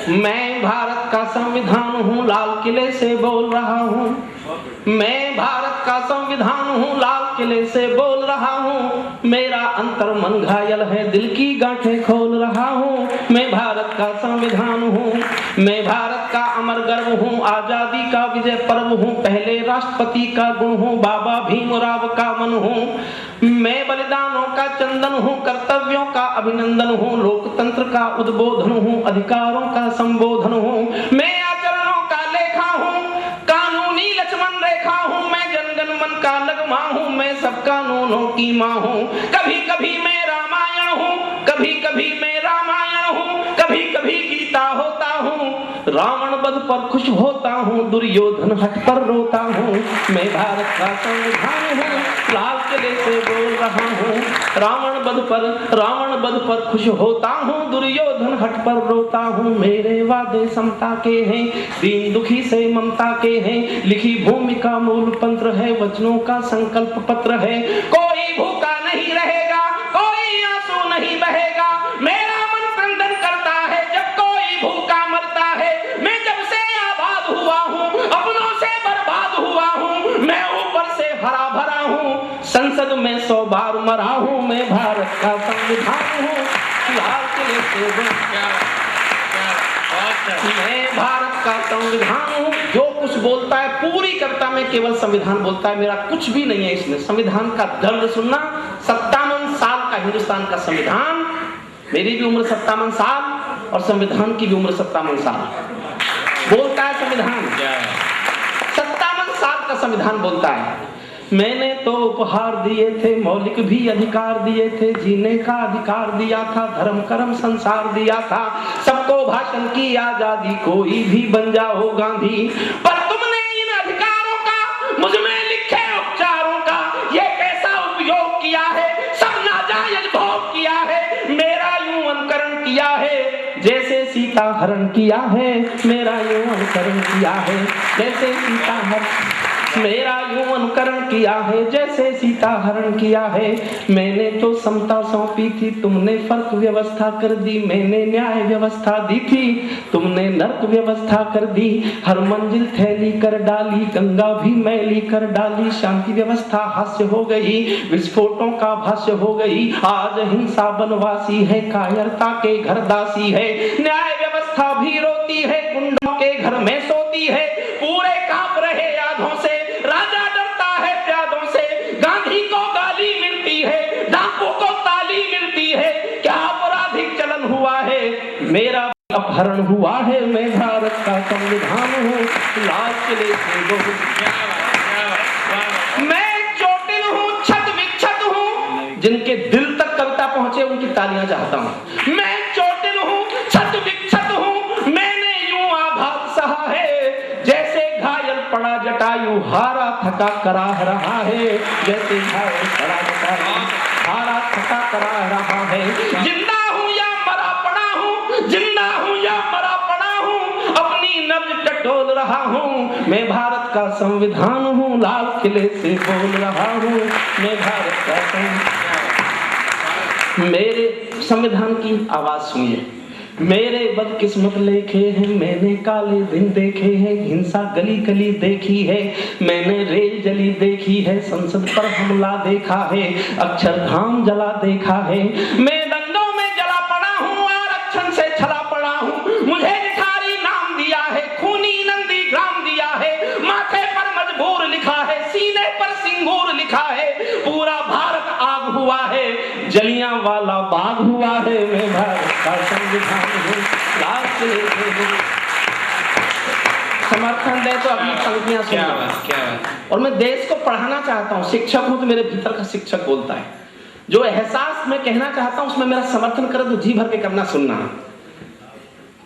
मैं भारत का संविधान हूँ, लाल किले से बोल रहा हूँ। मैं भारत का संविधान हूँ, लाल किले से बोल रहा हूँ। मेरा अंतर मन घायल है, दिल की गांठें खोल रहा हूँ। मैं भारत का संविधान हूँ, मैं भारत का अमर गर्व हूँ, आजादी का विजय पर्व हूँ, पहले राष्ट्रपति का गुण हूँ, बाबा भीमराव का मन हूँ। मैं बलिदानों का चंदन हूँ, कर्तव्यों का अभिनंदन हूँ, लोकतंत्र का उद्बोधन हूँ, अधिकारों का संबोधन हूँ। मैं आचरणों का लेखा हूँ, कानूनी लक्ष्मण रेखा हूँ, मैं जनगण मन का नगमा हूँ, मैं सब कानूनों की माँ हूँ। कभी कभी मैं रामायण हूँ, कभी कभी मैं रामायण हूँ, कभी कभी गीता होता हूँ। रावण वध पर खुश होता हूँ, दुर्योधन हट पर रोता हूँ। मैं भारत का संविधान हूँ, लाल किले से बोल रहा हूँ। रावण वध पर खुश होता हूँ, दुर्योधन हट पर रोता हूँ। मेरे वादे समता के हैं, दीन दुखी से ममता के हैं, लिखी भूमिका मूल मंत्र है, वचनों का संकल्प पत्र है। कोई भूखा नहीं रहेगा, कोई आंसू नहीं बहेगा, मेरा मन क्रंदन करता है जब कोई भूखा मरता है। मैं जब से आबाद हुआ हूँ, अपनों से बर्बाद हुआ हूँ, मैं ऊपर से हरा भरा हूँ, संसद में 100 बार मरा हूँ। मैं भारत का संविधान हूँ, लाल किले से मैं भारत का संविधान हूँ। जो कुछ बोलता है पूरी कविता में केवल संविधान बोलता है, मेरा कुछ भी नहीं है इसमें। संविधान का दर्द सुनना। 57 साल का हिंदुस्तान का संविधान, मेरी भी उम्र 57 साल और संविधान की भी उम्र 57 साल। बोलता है संविधान, 57 साल का संविधान बोलता है। मैंने तो उपहार दिए थे, मौलिक भी अधिकार दिए थे, जीने का अधिकार दिया था, धर्म कर्म संसार दिया था, सबको भाषण की आजादी, कोई भी बन जाओ गांधी। पर तुमने इन अधिकारों का मुझ में लिखे उपचारों का ये कैसा उपयोग किया है, सब नाजायज भोग किया है, मेरा यूं अनुकरण किया है जैसे सीता हरण किया है, मेरा यूं अनुकरण किया है जैसे सीता हरण, मेरा यूं अनुकरण किया है जैसे सीता हरण किया है। मैंने तो समता सौंपी थी, तुमने फर्क व्यवस्था कर दी, मैंने न्याय व्यवस्था दी थी, तुमने नर्क व्यवस्था कर दी। हर मंजिल थैली कर डाली, गंगा भी मैली कर डाली, शांति व्यवस्था हास्य हो गई, विस्फोटों का भाष्य हो गई। आज हिंसा बनवासी है, कायरता के घर दासी है, न्याय व्यवस्था भी रोती है, गुंडों के घर में सोती है, पूरे कांप रहे यादों से, राजा डरता है प्यादों से, गांधी को गाली मिलती है, डाकू को ताली मिलती है, क्या आपराधिक चलन हुआ है, मेरा अपहरण हुआ है। मैं भारत का संविधान हूँ, लाल किले से मैं चोटिल हूँ, छत विक्षत हूँ, जिनके दिल तक कविता पहुंचे उनकी तालियां चाहता हूँ। मैं चोटिल हूँ, छत विक्षत हूँ, मैंने यूं आघात सहा है जैसे घायल पड़ा जटायु, हारा थका कराह रहा है, जैसे घायल पड़ा जटायु, हारा थका कराह रहा है। जिंदा हूँ या मरा पड़ा हूँ, जिंदा हूँ या मरा पड़ा हूँ, अपनी नब्ज टटोल रहा हूँ। मैं भारत का संविधान हूँ, लाल किले से बोल रहा हूँ। मैं भारत का संविधान, मेरे संविधान की आवाज सुनिए। मेरे बदकिस्मत लेखे हैं, मैंने काले दिन देखे हैं, हिंसा गली गली देखी है, मैंने रेल जली देखी है, संसद पर हमला देखा है, अक्षरधाम जला देखा है, मैं दंगों में जला पड़ा हूँ, आरक्षण से छला पड़ा हूँ, मुझे निठारी नाम दिया है, खूनी नंदी ग्राम दिया है, माथे पर मजबूर लिखा है, सीने पर सिंगूर लिखा है, पूरा भारत आग हुआ है, जलियांवाला बाग हुआ है। मैं भारत का संविधान हूँ, लाल किले से समर्थन दे तो अपनी पंक्तियां सुनो। और मैं देश को पढ़ाना चाहता हूँ, शिक्षक हूँ तो मेरे भीतर का शिक्षक बोलता है, जो एहसास मैं कहना चाहता हूँ उसमें मेरा समर्थन करे तो जी भर के करना, सुनना।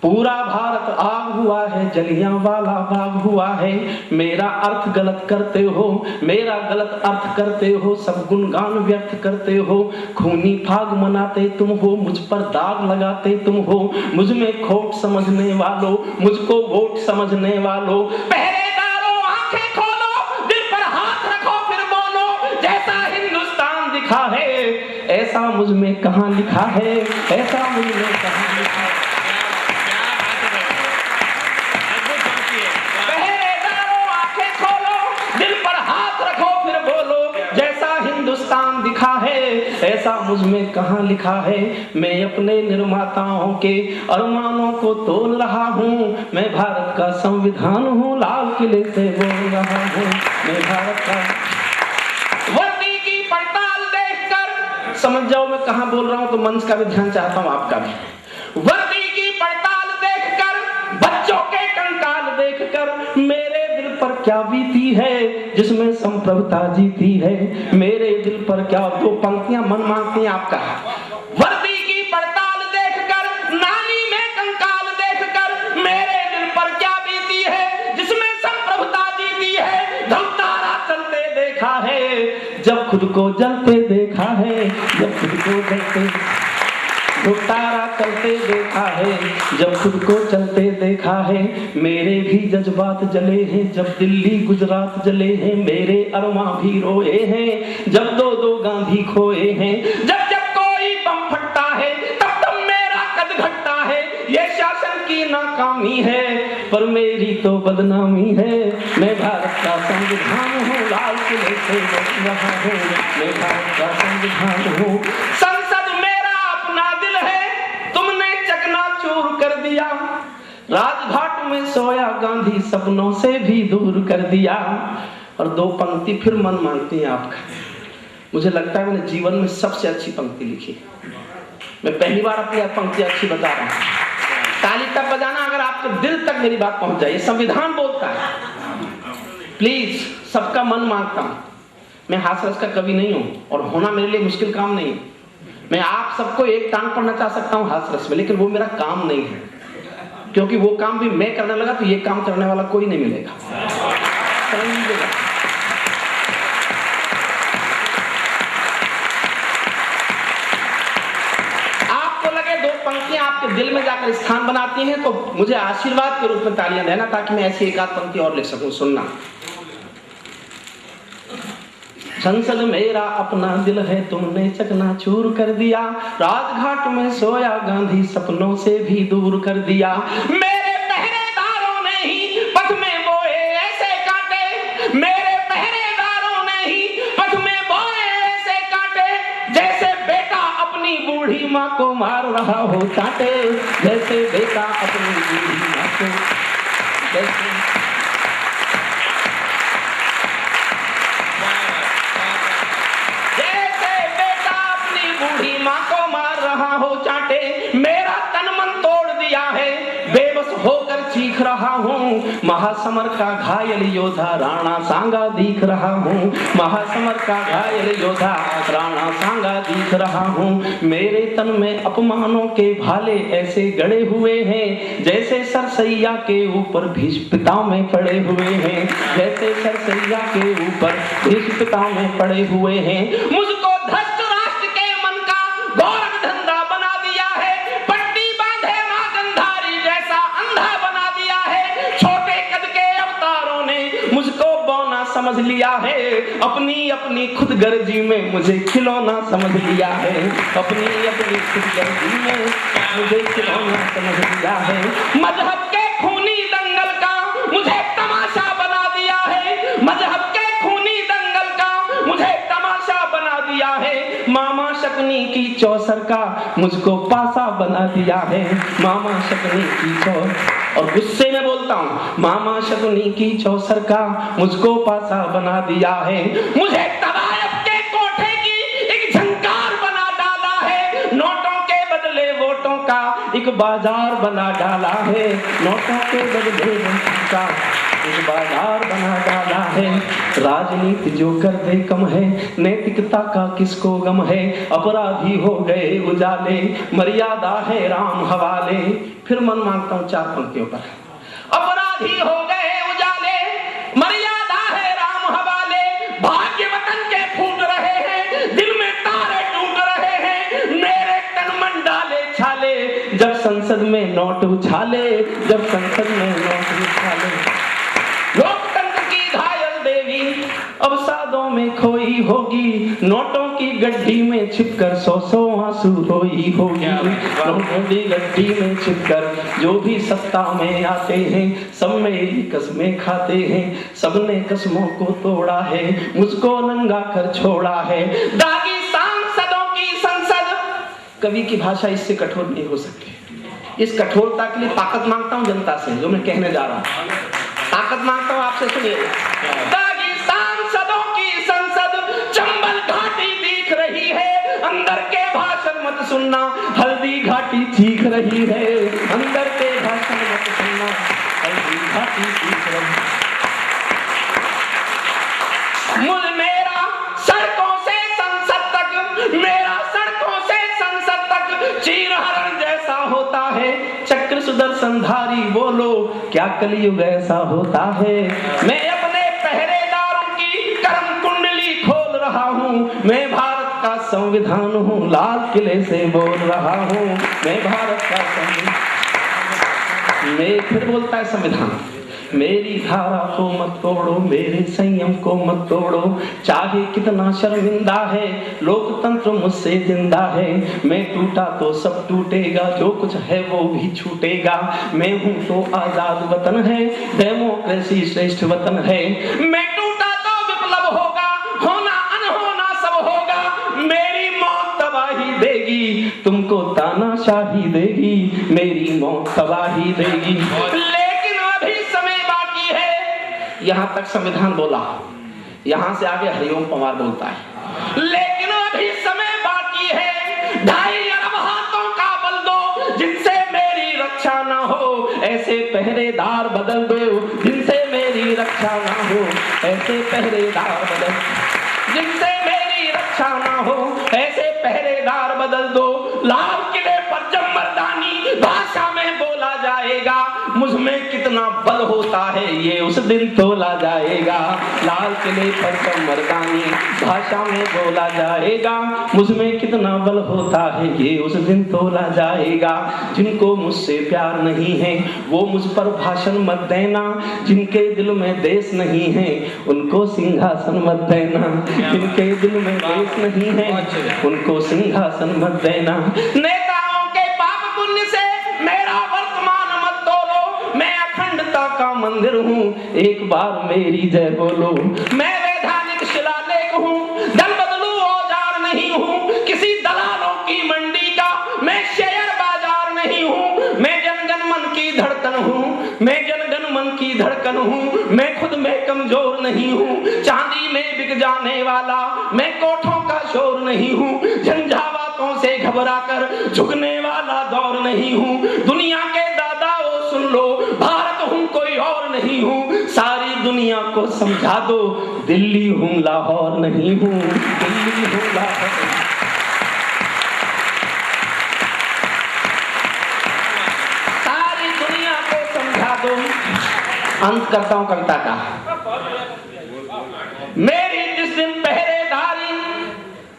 पूरा भारत आग हुआ है, जलियांवाला बाग हुआ है, मेरा अर्थ गलत करते हो, मेरा गलत अर्थ करते हो, सब गुणगान व्यर्थ करते हो, खूनी फाग मनाते तुम हो, मुझ पर दाग लगाते तुम हो, मुझ में खोट समझने वालों, मुझको वोट समझने वालों, पहरेदारों आंखें खोलो, दिल पर हाथ रखो फिर बोलो, जैसा हिंदुस्तान दिखा है ऐसा मुझ में कहाँ लिखा है, ऐसा मुझ में कहाँ लिखा है। हिंदुस्तान दिखा है, ऐसा मुझ में कहाँ लिखा है। मैं अपने निर्माताओं के अरमानों को तोल रहा हूँ, मैं भारत का संविधान हूँ, लाल किले से बोल रहा हूँ, मैं भारत का। वर्दी की पड़ताल देखकर समझ जाओ मैं कहाँ बोल रहा हूँ, तो मंच का भी ध्यान चाहता हूँ, आपका भी। वर्दी की पड़ताल देखकर, बच्चों के कंकाल देखकर मेरे दिल पर क्या बीती है, जिसमें संप्रभुता जीती है। मेरे दिल पर क्या, दो पंक्तियां मन मांगती हैं आपका। वर्दी की पड़ताल देखकर, नानी में कंकाल देखकर मेरे दिल पर क्या बीती है, जिसमें संप्रभुता जीती है। धमतारा चलते देखा है, जब खुद को जलते देखा है, जब खुद को जलते, तारा चलते देखा है, जब खुद को चलते देखा है। मेरे भी जज्बात जले हैं, जब दिल्ली गुजरात जले हैं। मेरे अरमा भी रोए हैं, जब दो दो गांधी खोए हैं। जब जब कोई बम फटता है, तब तब मेरा कद घटता है। ये शासन की नाकामी है, पर मेरी तो बदनामी है। मैं भारत का संविधान हूँ, लाल किले से बोल रहा हूँ, मैं भारत का संविधान हूँ। कर दिया राजघाट में सोया गांधी, सपनों से भी दूर कर दिया। और दो पंक्ति फिर मन मांगती हैं आपका। मुझे लगता है मैंने जीवन में सबसे अच्छी पंक्ति लिखी। मैं पहली बार अपनी पंक्ति अच्छी बता रहा हूं। ताली तब बजाना अगर आपके दिल तक मेरी बात पहुंच जाए। संविधान बोलता है, प्लीज सबका मन मांगता हूं। मैं हास्यरस का कवि नहीं हूं और होना मेरे लिए मुश्किल काम नहीं है। मैं आप सबको एक टांग पढ़ना चाह सकता हूं हास्यरस में, लेकिन वो मेरा काम नहीं है, क्योंकि वो काम भी मैं करने लगा तो ये काम करने वाला कोई नहीं मिलेगा। आपको लगे दो पंक्तियां आपके दिल में जाकर स्थान बनाती हैं, तो मुझे आशीर्वाद के रूप में तालियां देना, ताकि मैं ऐसी एक आध पंक्ति और लिख सकूं। सुनना। संसद मेरा अपना दिल है, तुमने चकनाचूर कर दिया। राजघाट में सोया गांधी, सपनों से भी दूर कर दिया। मेरे पहरेदारों ने ही पथ में बोए ऐसे कांटे, मेरे पहरेदारों ने ही पथ में बोए ऐसे कांटे। जैसे बेटा अपनी बूढ़ी माँ को मार रहा हो चाटे, जैसे बेटा अपनी बूढ़ी माँ को, जैसे बूढ़ी माँ को मार रहा हो चाटे। मेरा तन मन तोड़ दिया है, बेबस होकर चीख रहा हूँ। महासमर का घायल योद्धा राणा सांगा दिख रहा हूँ। महासमर का घायल योद्धा राणा सांगा दिख रहा हूँ। मेरे तन में अपमानों के भाले ऐसे गड़े हुए हैं, जैसे सरसैया के ऊपर भीष्म पिता में पड़े हुए हैं। जैसे सरसैया के ऊपर भीष्म पिता में पड़े हुए हैं। मुझको धस्त राष्ट्र के मन का गौरव धंधा बना दिया है। पट्टी बांधे मां गंधारी जैसा अंधा बना दिया है। छोटे कद के अवतारों ने मुझको बौना समझ लिया है। अपनी अपनी खुदगर्जी में मुझे खिलौना समझ लिया है। अपनी अपनी खुदगर्जी में मुझे खिलौना समझ लिया है। मजहब के खूनी दंगल का मुझे तमाशा बना दिया है। मजहब के खूनी दंगल का मुझे तमाशा बना दिया है। मामा शकनी की चौसर का मुझको पासा बना दिया है। मामा शकनी की चौसर, और गुस्से में बोलता हूँ, मामा शकनी की चौसर का मुझको पासा बना दिया है। मुझे तवायफ के कोठे की एक झंकार बना डाला है। नोटों के बदले वोटों का एक बाजार बना डाला है। नोटों के बदले वोटों का एक बाजार बना डाला है। राजनीति जो कर दे कम है, नैतिकता का किसको गम है। अपराधी हो गए उजाले, मर्यादा है राम हवाले। फिर मन मांगता हूँ चार पंक्तियों पर। अपराधी हो गए उजाले, मर्यादा है राम हवाले। भाग्य वतन के फूट रहे हैं, दिल में तारे टूट रहे हैं। मेरे तन मन डाले छाले, जब संसद में नोट उछाले। जब संसद में नोट उछाले। लोकतंत्र की घायल देवी अब सादों में खोई होगी। नोटों की गड्डी में छिपकर 100 आंसू रोई होगी। नोटों की गड्डी में छिपकर जो भी सत्ता में आते हैं सब मेरी कसमें खाते हैं, सबने कसमों को तोड़ा है, मुझको नंगा कर छोड़ा है। दागी सांसदों की संसद, कवि की भाषा इससे कठोर नहीं हो सकती। इस कठोरता के लिए ताकत मांगता हूं जनता से, जो मैं कहने जा रहा हूं, ताकत मांगता हूं आपसे, सुनिए। दागी सांसदों की संसद चंबल घाटी दिख रही है, अंदर के भाषण मत सुनना, हल्दी घाटी चीख रही है, अंदर के भाषण मत सुनना, हल्दी घाटी चीख रही है। मुझ मेरा सड़कों से संसद तक, मेरा सड़कों से संसद तक चीर हरण जैसा होता है, चक्र सुदर्शनधारी बोलो क्या कलयुग ऐसा होता है। मैं अपने पहरेदारों की कर्म कुंडली खोल रहा हूँ, मैं भारत का संविधान हूँ, लाल किले से बोल रहा हूँ, मैं भारत का संविधान। मैं फिर बोलता है संविधान, मेरी धारा को मत तोड़ो, मेरे संयम को मत तोड़ो, चाहे कितना शर्मिंदा है लोकतंत्र मुझसे जिंदा है। मैं टूटा तो सब टूटेगा, जो कुछ है वो भी छूटेगा। मैं हूँ तो आजाद वतन है, डेमोक्रेसी श्रेष्ठ वतन है। मैं टूटा तो विप्लव होगा, होना अनहोना सब होगा। मेरी मौत तबाही देगी, तुमको तानाशाही देगी, मेरी मौत तबाही देगी। यहां तक संविधान बोला, यहां से आगे हरिओम पवार बोलता है, लेकिन अभी समय बाकी है, 2.5 अरब हाथों का बल दो, जिनसे मेरी रक्षा ना हो, ऐसे पहरेदार बदल दो, जिनसे मेरी रक्षा ना हो, ऐसे पहरेदार बदल, जिनसे मेरी रक्षा ना हो, ऐसे पहरेदार बदल दो। लाल किले पर जब मर्दानी भाषा में बोला जाएगा, मुझ में कितना बल होता है ये उस दिन तोला जाएगा। लाल किले पर जब मर्दानी भाषा में बोला जाएगा, मुझ में कितना बल होता है ये उस दिन तोला जाएगा। जिनको मुझसे प्यार नहीं है वो मुझ पर भाषण मत देना, जिनके दिल में देश नहीं है उनको सिंहासन मत देना, जिनके दिल में देश नहीं है उनको सिंहासन मत देना। नेताओं के पाप पुण्य से मेरा वर्तमान मत तोलो, मैं अखंडता का मंदिर हूँ, एक बार मेरी जय बोलो। मैं वैधानिक शिलालेख हूँ, दल बदलू औजार नहीं हूँ, किसी दलालों की मंडी का मैं शेयर बाजार नहीं हूँ। मैं जनगण मन की धड़कन हूँ, मैं जनगण मन की धड़कन हूँ, मैं खुद में कमजोर नहीं हूँ, चांदी में बिक जाने वाला मैं कोठों का शोर नहीं हूँ, झंझावातों से घबरा कर झुकने वाला दौर नहीं हूँ। दुनिया के दादा वो सुन लो, भारत हूँ कोई और नहीं हूँ, सारी दुनिया को समझा दो, दिल्ली हूँ लाहौर नहीं हूँ, दिल्ली हूँ लाहौर। सारी दुनिया को समझा दो। अंत करता हूँ कविता का। मेरी जिस दिन पहरेदारी,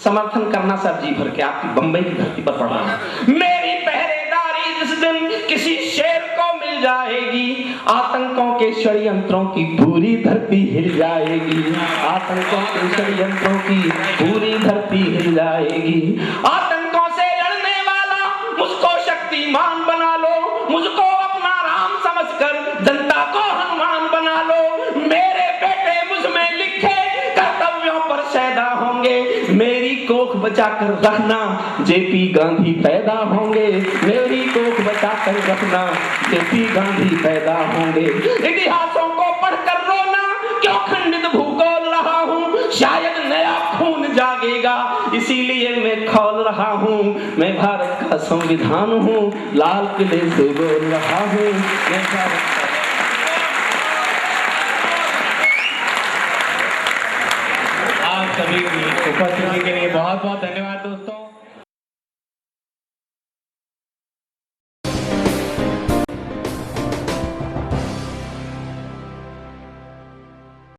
समर्थन करना सर जी भर के, आपकी बंबई की धरती पर पड़ रहा है। मेरी पहरेदारी जिस दिन किसी शेर को मिल जाएगी, आतंकों के षड्यंत्रों की पूरी धरती हिल जाएगी, आतंकों के षड्यंत्रों की पूरी धरती हिल जाएगी। आतंकों से लड़ने वाला मुझको शक्तिमान बना लो, मुझको अपना राम समझकर जनता को हनुमान बना लो। मेरे बेटे मुझ में लिखे कर्तव्यों पर शैदा होंगे, मेरी कोख बचाकर रखना, जेपी गांधी पैदा होंगे, मेरी कोख बचाकर रखना, जेपी गांधी पैदा होंगे। इतिहासों को पढ़कर रोना, क्यों खंडित भूगोल रहा हूँ, शायद नया खून जागेगा, इसीलिए मैं खोल रहा हूँ। मैं भारत का संविधान हूँ, लाल किले से बोल रहा हूँ, मैं भारत का। आप सभी उपस्थिति के लिए बहुत बहुत धन्यवाद।